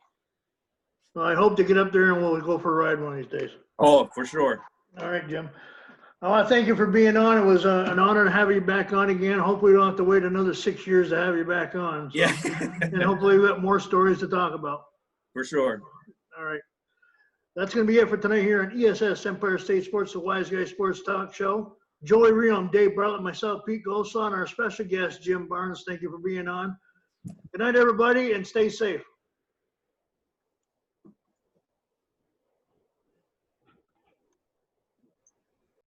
[SPEAKER 1] Well, I hope to get up there and we'll go for a ride one of these days.
[SPEAKER 2] Oh, for sure.
[SPEAKER 1] All right, Jim. I want to thank you for being on. It was an honor to have you back on again. Hopefully we don't have to wait another 6 years to have you back on. So,
[SPEAKER 2] Yeah.
[SPEAKER 1] And hopefully we got more stories to talk about.
[SPEAKER 2] For sure.
[SPEAKER 1] All right. That's going to be it for tonight here on ESS Empire State Sports, the Wise Guy Sports Talk Show. Joey Ream, Dave Bartlett, myself, Pete Golson, our special guest, Jim Barnes. Thank you for being on. Good night, everybody, and stay safe.